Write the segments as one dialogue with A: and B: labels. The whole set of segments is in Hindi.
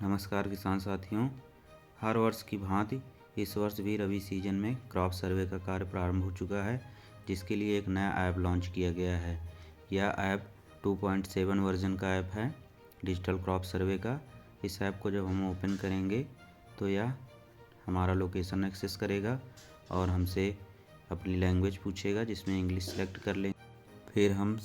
A: नमस्कार किसान साथियों। हर वर्ष की भांति इस वर्ष भी रबी सीजन में क्रॉप सर्वे का कार्य प्रारंभ हो चुका है, जिसके लिए एक नया ऐप लॉन्च किया गया है। यह ऐप 2.7 वर्जन का ऐप है डिजिटल क्रॉप सर्वे का। इस ऐप को जब हम ओपन करेंगे तो यह हमारा लोकेशन एक्सेस करेगा और हमसे अपनी लैंग्वेज पूछेगा, जिसमें इंग्लिश सेलेक्ट कर लें। फिर हम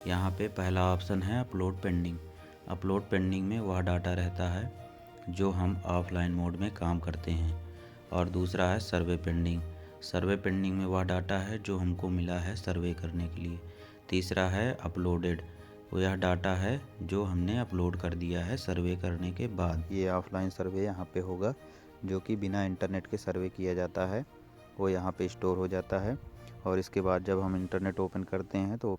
A: यहाँ पे पहला ऑप्शन है अपलोड पेंडिंग। अपलोड पेंडिंग में वह डाटा रहता है जो हम ऑफलाइन मोड में काम करते हैं। और दूसरा है सर्वे पेंडिंग। सर्वे पेंडिंग में वह डाटा है जो हमको मिला है सर्वे करने के लिए। तीसरा है अपलोडेड। यह डाटा है जो हमने अपलोड कर दिया है सर्वे करने के बाद। ये ऑफलाइन सर्वे यहाँ पे होगा, जो कि बिना इंटरनेट के सर्वे किया जाता है, वो यहाँ पे स्टोर हो जाता है। और इसके बाद जब हम इंटरनेट ओपन करते हैं तो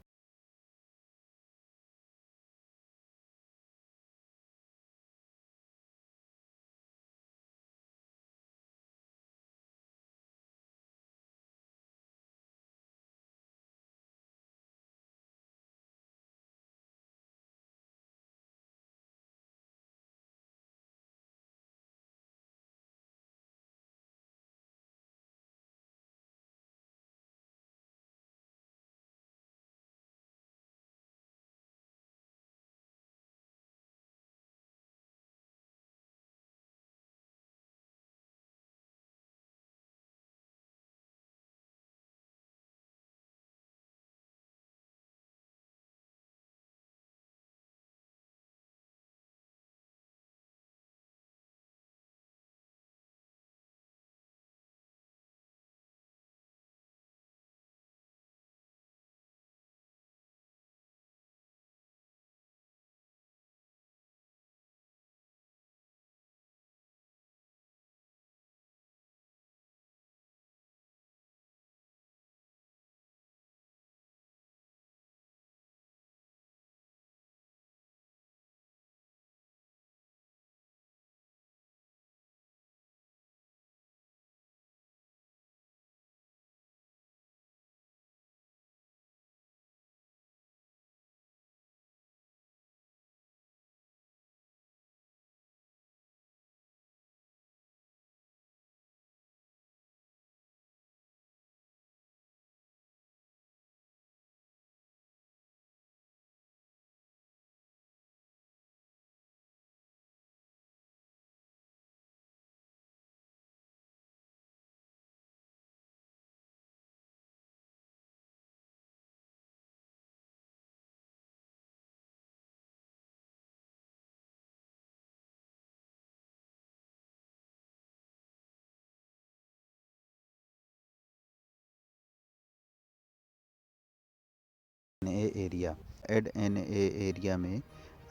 A: एरिया ऐड एन एरिया में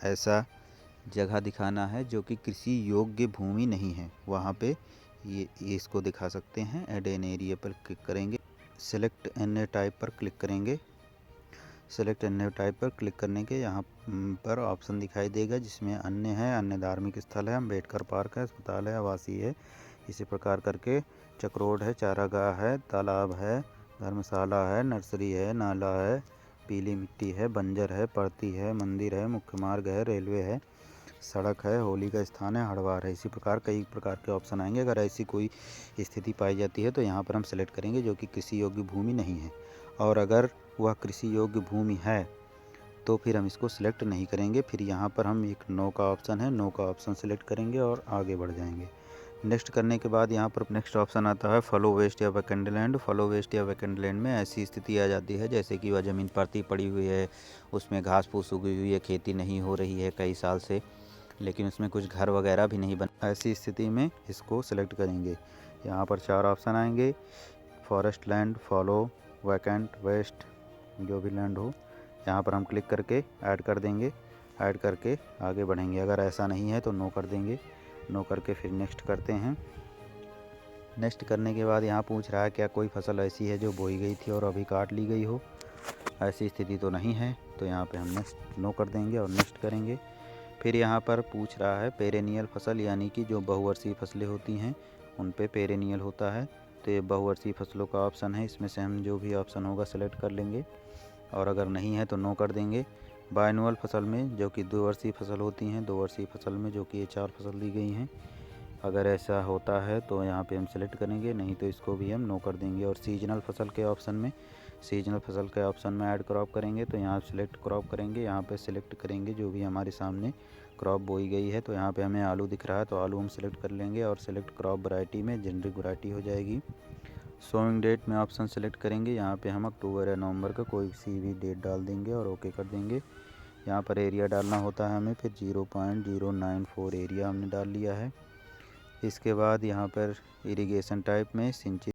A: ऐसा जगह दिखाना है जो कि कृषि योग्य भूमि नहीं है। वहाँ पे ये इसको दिखा सकते हैं। ऐड एन एरिया पर क्लिक करेंगे, सेलेक्ट एन टाइप पर क्लिक करेंगे। सेलेक्ट एन टाइप पर क्लिक करने के यहाँ पर ऑप्शन दिखाई देगा, जिसमें अन्य है, अन्य धार्मिक स्थल है, अम्बेडकर पार्क है, अस्पताल है, आवासीय है। इसी प्रकार करके चक्रोड है, चारागाह है, तालाब है, धर्मशाला है, नर्सरी है, नाला है, पीली मिट्टी है, बंजर है, पड़ती है, मंदिर है, मुख्य मार्ग है, रेलवे है, सड़क है, होली का स्थान है, हड़वार है। इसी प्रकार कई प्रकार के ऑप्शन आएंगे। अगर ऐसी कोई स्थिति पाई जाती है तो यहाँ पर हम सेलेक्ट करेंगे जो कि कृषि योग्य भूमि नहीं है, और अगर वह कृषि योग्य भूमि है तो फिर हम इसको सिलेक्ट नहीं करेंगे। फिर यहाँ पर हम एक नो का ऑप्शन है, नो का ऑप्शन सेलेक्ट करेंगे और आगे बढ़ जाएंगे। नेक्स्ट करने के बाद यहाँ पर नेक्स्ट ऑप्शन आता है फॉलो वेस्ट या वैकेंट लैंड। फॉलो वेस्ट या वैकेंट लैंड में ऐसी स्थिति आ जाती है जैसे कि वह ज़मीन परती पड़ी हुई है, उसमें घास फूस उगी हुई है, खेती नहीं हो रही है कई साल से, लेकिन उसमें कुछ घर वगैरह भी नहीं बन। ऐसी स्थिति में इसको सिलेक्ट करेंगे। यहाँ पर 4 ऑप्शन आएंगे, forest land, fallow, vacant, waste, जो भी लैंड हो। यहाँ पर हम क्लिक करके ऐड कर देंगे, ऐड करके आगे बढ़ेंगे। अगर ऐसा नहीं है तो नो कर देंगे, नो करके फिर नेक्स्ट करते हैं। नेक्स्ट करने के बाद यहाँ पूछ रहा है क्या कोई फसल ऐसी है जो बोई गई थी और अभी काट ली गई हो। ऐसी स्थिति तो नहीं है, तो यहाँ पे हम नेक्स्ट नो कर देंगे और नेक्स्ट करेंगे। फिर यहाँ पर पूछ रहा है पेरेनियल फसल, यानी कि जो बहुवर्षीय फसलें होती हैं उन पे पेरेनियल होता है, तो ये बहुवर्षीय फसलों का ऑप्शन है। इसमें से हम जो भी ऑप्शन होगा सेलेक्ट कर लेंगे, और अगर नहीं है तो नो कर देंगे। बायनुअल फसल में जो कि 2 वर्षीय फसल होती हैं, 2 वर्षीय फसल में जो कि ये 4 फसल दी गई हैं, अगर ऐसा होता है तो यहाँ पे हम सेलेक्ट करेंगे, नहीं तो इसको भी हम नो कर देंगे। और सीजनल फसल के ऑप्शन में, सीजनल फसल के ऑप्शन में ऐड क्रॉप करेंगे, तो यहाँ सेलेक्ट क्रॉप करेंगे। यहाँ पे सेलेक्ट करेंगे जो भी हमारे सामने क्रॉप बोई गई है, तो यहाँ पे हमें आलू दिख रहा है तो आलू हम सेलेक्ट कर लेंगे, और सेलेक्ट क्रॉप वैरायटी में जेनरिक वैरायटी हो जाएगी। सोइंग डेट में ऑप्शन सेलेक्ट करेंगे, यहाँ पे हम अक्टूबर या नवंबर का कोई सी भी डेट डाल देंगे और ओके कर देंगे। यहाँ पर एरिया डालना होता है हमें, फिर 0.094 एरिया हमने डाल लिया है। इसके बाद यहाँ पर इरिगेशन टाइप में सिंचित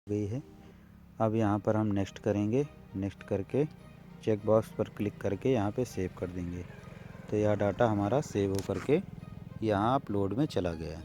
A: गई है। अब यहाँ पर हम नेक्स्ट करेंगे, नेक्स्ट करके चेक बॉक्स पर क्लिक करके यहाँ पे सेव कर देंगे, तो यह डाटा हमारा सेव हो करके यहाँ अपलोड में चला गया।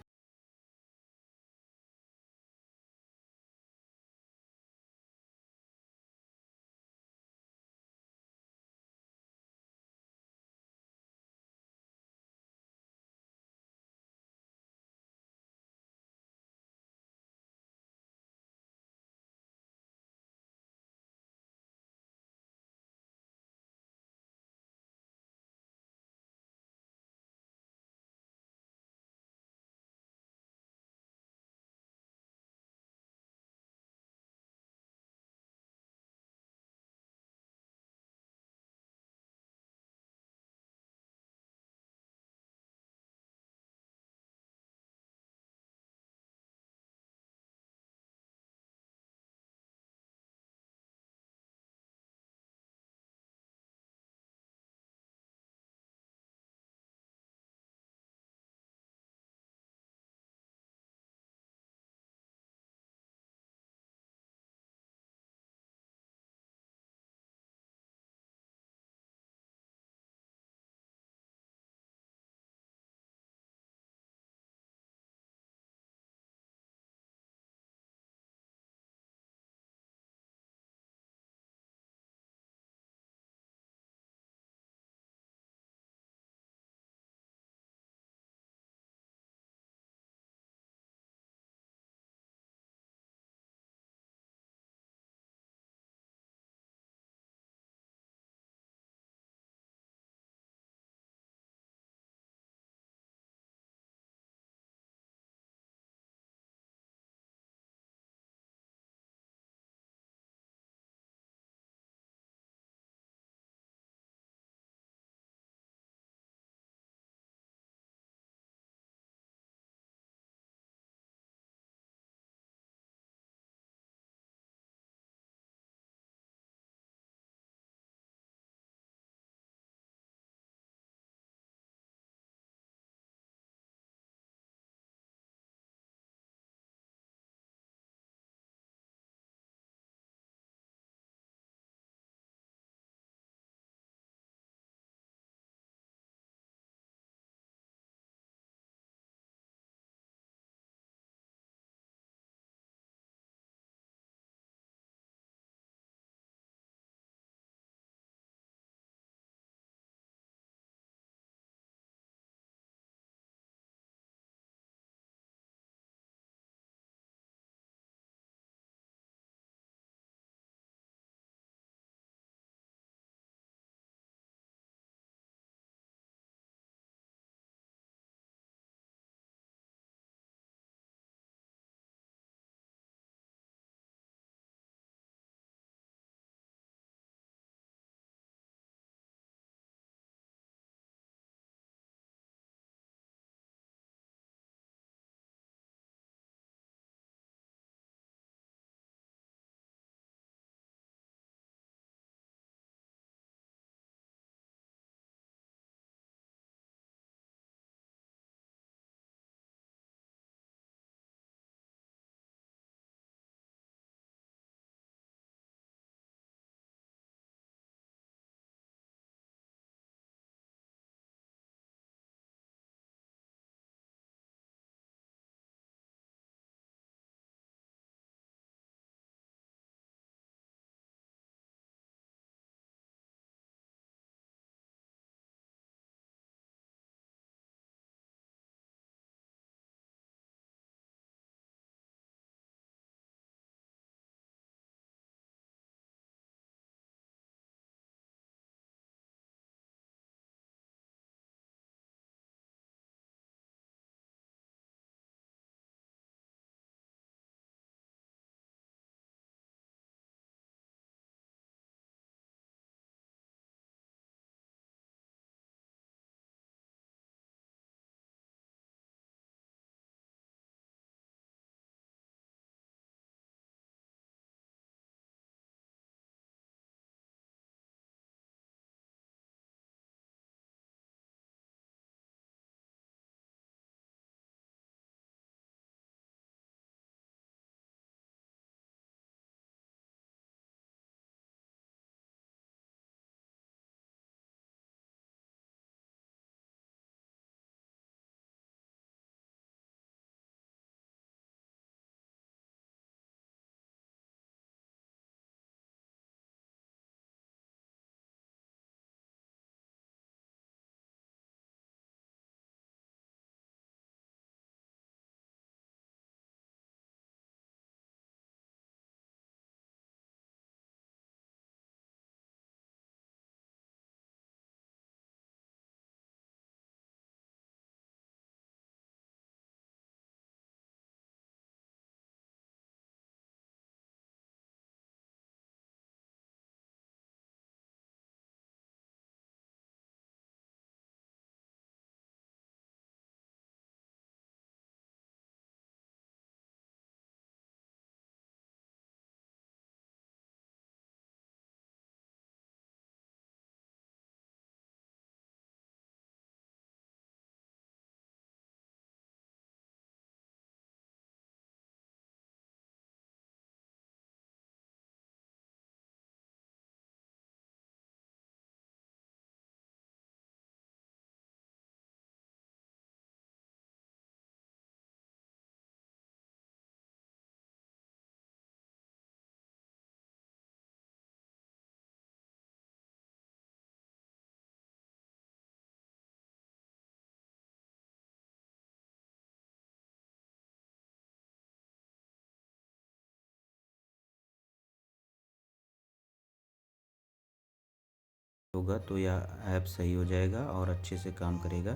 A: होगा तो यह ऐप सही हो जाएगा और अच्छे से काम करेगा।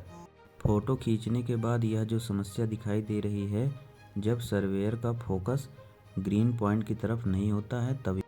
A: फ़ोटो खींचने के बाद यह जो समस्या दिखाई दे रही है, जब सर्वेयर का फोकस ग्रीन पॉइंट की तरफ नहीं होता है तभी